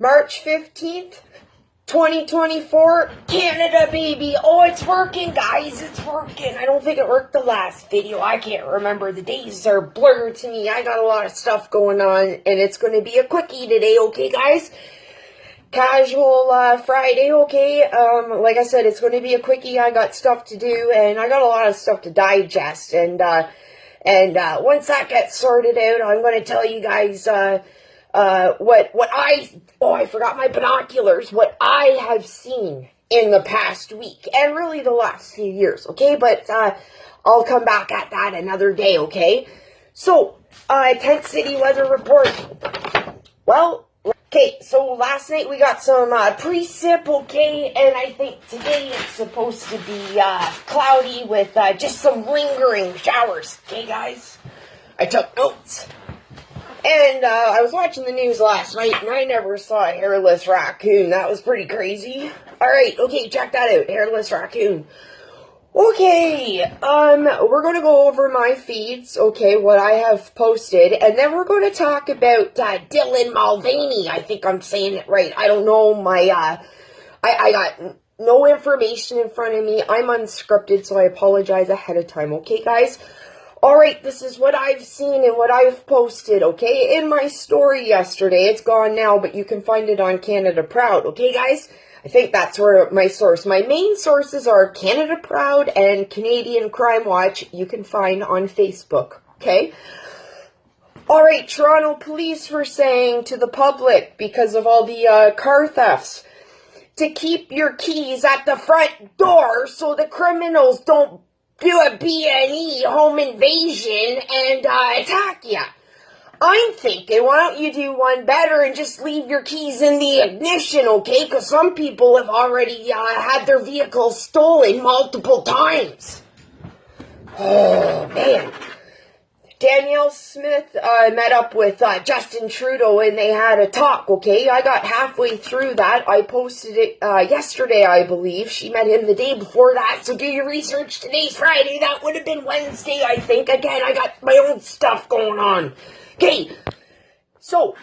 March 15th, 2024, Canada, baby. Oh, it's working, guys. It's working. I don't think it worked the last video. I can't remember. The days are blurred to me. I got a lot of stuff going on, and it's going to be a quickie today, okay, guys? Casual Friday, okay? Like I said, it's going to be a quickie. I got stuff to do, and I got a lot of stuff to digest, and once that gets sorted out, I'm going to tell you guys, I forgot my binoculars, what I have seen in the past week, and really the last few years, okay? But, I'll come back at that another day, okay? So, Tent City weather report. Well, okay, so last night we got some, precip, okay? And I think today it's supposed to be, cloudy with, just some lingering showers, okay, guys? I took notes. And, I was watching the news last night, and I never saw a hairless raccoon. That was pretty crazy. Alright, okay, check that out. Hairless raccoon. Okay, we're gonna go over my feeds, okay, what I have posted, and then we're gonna talk about, Dylan Mulvaney. I think I'm saying it right. I don't know, I got no information in front of me. I'm unscripted, so I apologize ahead of time, okay, guys? Alright, this is what I've seen and what I've posted, okay? In my story yesterday, it's gone now, but you can find it on Canada Proud, okay, guys? I think that's where my source. My main sources are Canada Proud and Canadian Crime Watch. You can find on Facebook, okay? Alright, Toronto police were saying to the public, because of all the car thefts, to keep your keys at the front door so the criminals don't do a B&E home invasion and attack ya. I'm thinking, why don't you do one better and just leave your keys in the ignition, okay? Because some people have already had their vehicles stolen multiple times. Oh, man. Danielle Smith met up with Justin Trudeau, and they had a talk, okay? I got halfway through that. I posted it yesterday, I believe. She met him the day before that, so do your research. Today's Friday. That would have been Wednesday, I think. Again, I got my own stuff going on. Okay, so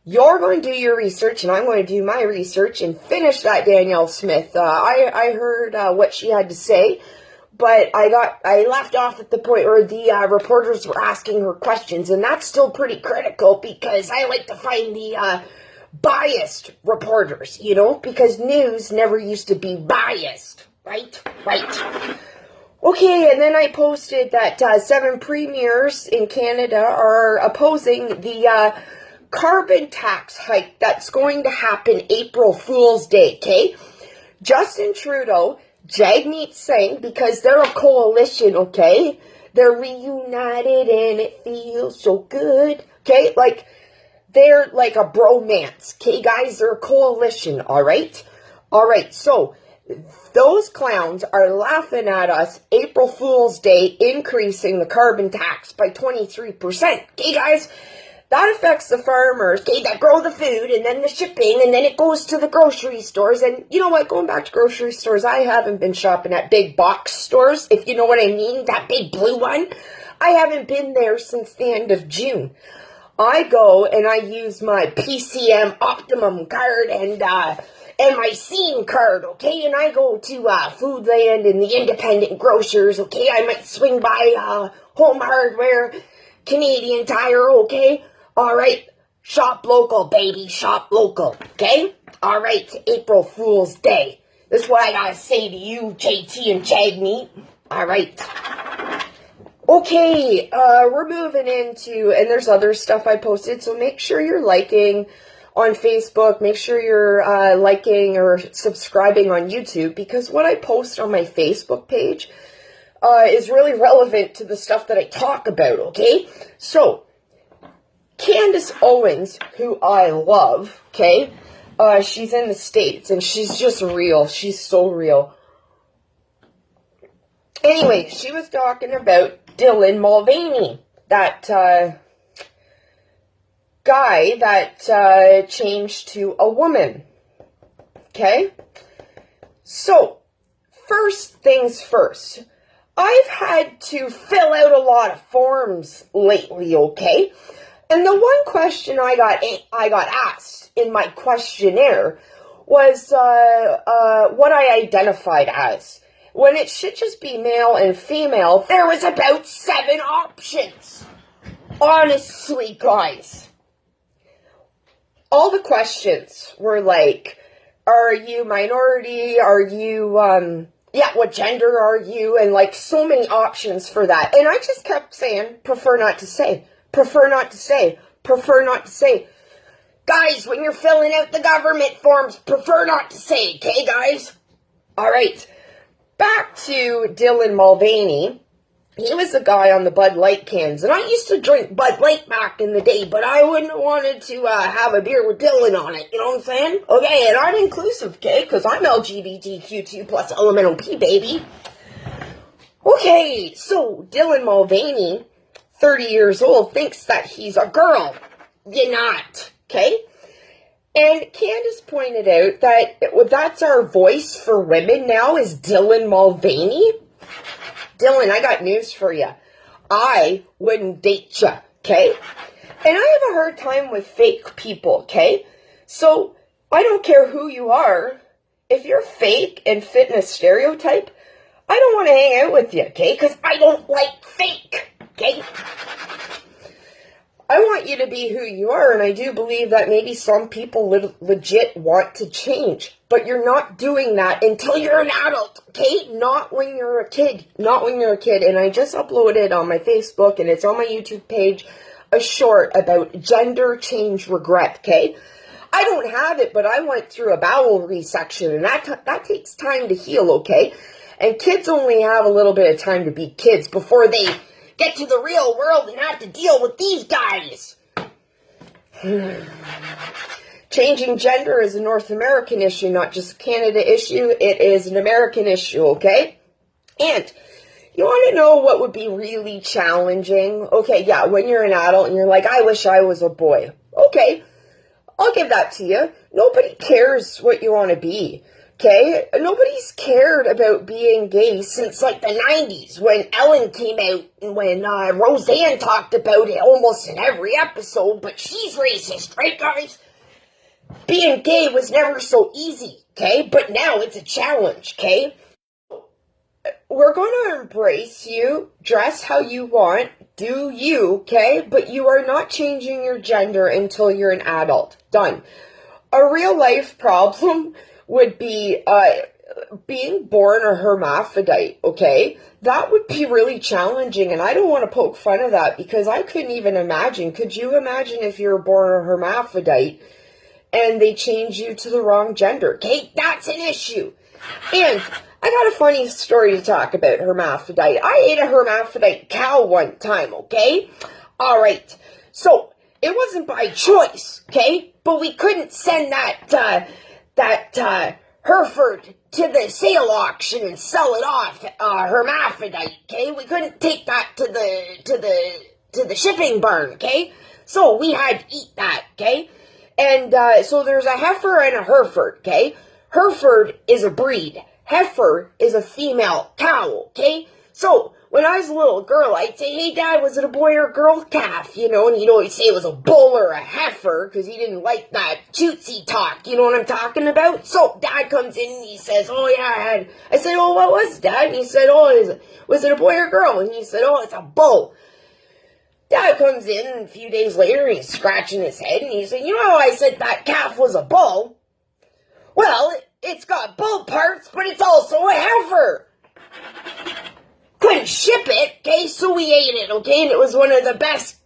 you're going to do your research, and I'm going to do my research and finish that Danielle Smith. I heard what she had to say. But I left off at the point where the reporters were asking her questions, and that's still pretty critical because I like to find the biased reporters, you know, because news never used to be biased, right? Right. Okay, and then I posted that 7 premiers in Canada are opposing the carbon tax hike that's going to happen April Fool's Day, okay? Justin Trudeau, Jagmeet Singh, because they're a coalition, okay? They're reunited and it feels so good, okay? Like, they're like a bromance, okay, guys? They're a coalition, all right? All right, so those clowns are laughing at us April Fool's Day, increasing the carbon tax by 23%, okay, guys? That affects the farmers, okay, that grow the food, and then the shipping, and then it goes to the grocery stores. And you know what, going back to grocery stores, I haven't been shopping at big box stores, if you know what I mean, that big blue one. I haven't been there since the end of June. I go and I use my PCM Optimum card and my Scene card, okay, and I go to Foodland and the independent grocers, okay, I might swing by Home Hardware, Canadian Tire, okay? All right, shop local, baby, shop local, okay? All right, April Fool's Day. This is what I gotta say to you, JT and Jagmeet. All right. Okay, we're moving into, and there's other stuff I posted, so make sure you're liking on Facebook. Make sure you're liking or subscribing on YouTube, because what I post on my Facebook page is really relevant to the stuff that I talk about, okay? So, Candace Owens, who I love, okay? She's in the States, and she's just real. She's so real. Anyway, she was talking about Dylan Mulvaney, that guy that changed to a woman, okay? So, first things first. I've had to fill out a lot of forms lately, okay? And the one question I got asked in my questionnaire was what I identified as. When it should just be male and female, there was about 7 options. Honestly, guys. All the questions were like, are you minority? Are you, what gender are you? And like so many options for that. And I just kept saying, prefer not to say, prefer not to say, prefer not to say. Guys, when you're filling out the government forms, prefer not to say, okay, guys? All right. Back to Dylan Mulvaney. He was the guy on the Bud Light cans. And I used to drink Bud Light back in the day, but I wouldn't have wanted to have a beer with Dylan on it. You know what I'm saying? Okay, and I'm inclusive, okay? Because I'm LGBTQ2 plus elemental P, baby. Okay, so Dylan Mulvaney, 30 years old, thinks that he's a girl. You're not, okay? And Candace pointed out that that's our voice for women now is Dylan Mulvaney. Dylan, I got news for you. I wouldn't date you, okay? And I have a hard time with fake people, okay? So, I don't care who you are. If you're fake and fit in a stereotype, I don't want to hang out with you, okay? Because I don't like fake, okay? I want you to be who you are, and I do believe that maybe some people legit want to change. But you're not doing that until you're an adult, okay? Not when you're a kid. Not when you're a kid. And I just uploaded on my Facebook, and it's on my YouTube page, a short about gender change regret, okay? I don't have it, but I went through a bowel resection, and that takes time to heal, okay? And kids only have a little bit of time to be kids before they get to the real world and have to deal with these guys. Changing gender is a North American issue, not just a Canada issue. It is an American issue, okay? And you want to know what would be really challenging? Okay, yeah, when you're an adult and you're like, I wish I was a boy. Okay, I'll give that to you. Nobody cares what you want to be. Okay, nobody's cared about being gay since like the 90s when Ellen came out and when Roseanne talked about it almost in every episode, but she's racist, right guys? Being gay was never so easy, okay? But now it's a challenge, okay? We're going to embrace you, dress how you want, do you, okay? But you are not changing your gender until you're an adult. Done. A real life problem would be being born a hermaphrodite, okay? That would be really challenging, and I don't want to poke fun of that because I couldn't even imagine. Could you imagine if you were born a hermaphrodite and they change you to the wrong gender? Okay, that's an issue. And I got a funny story to talk about hermaphrodite. I ate a hermaphrodite cow one time, okay? All right, so it wasn't by choice, okay? But we couldn't send that Hereford to the sale auction and sell it off hermaphrodite, okay? We couldn't take that to the shipping barn, okay? So we had to eat that, okay? And so there's a heifer and a Hereford, okay? Hereford is a breed. Heifer is a female cow, okay? So when I was a little girl, I'd say, hey, Dad, was it a boy or a girl calf? You know, and he'd always say it was a bull or a heifer because he didn't like that cutesy talk. You know what I'm talking about? So Dad comes in and he says, oh, yeah, I said, oh, what was it, Dad? And he said, oh, was it a boy or a girl? And he said, oh, it's a bull. Dad comes in and a few days later and he's scratching his head and he said, you know how I said that calf was a bull? Well, it's got bull parts, but it's also a heifer. Couldn't ship it, okay, so we ate it, okay, and it was one of the best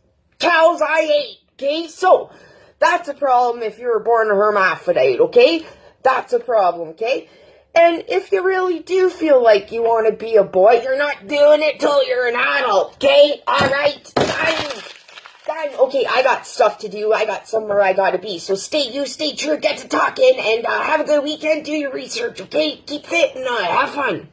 cows I ate, okay, so that's a problem if you were born a hermaphrodite, okay, that's a problem, okay, and if you really do feel like you want to be a boy, you're not doing it till you're an adult, okay, alright, done, okay, I got stuff to do, I got somewhere I gotta be, so stay true, get to talking, and have a good weekend, do your research, okay, keep fit, and have fun.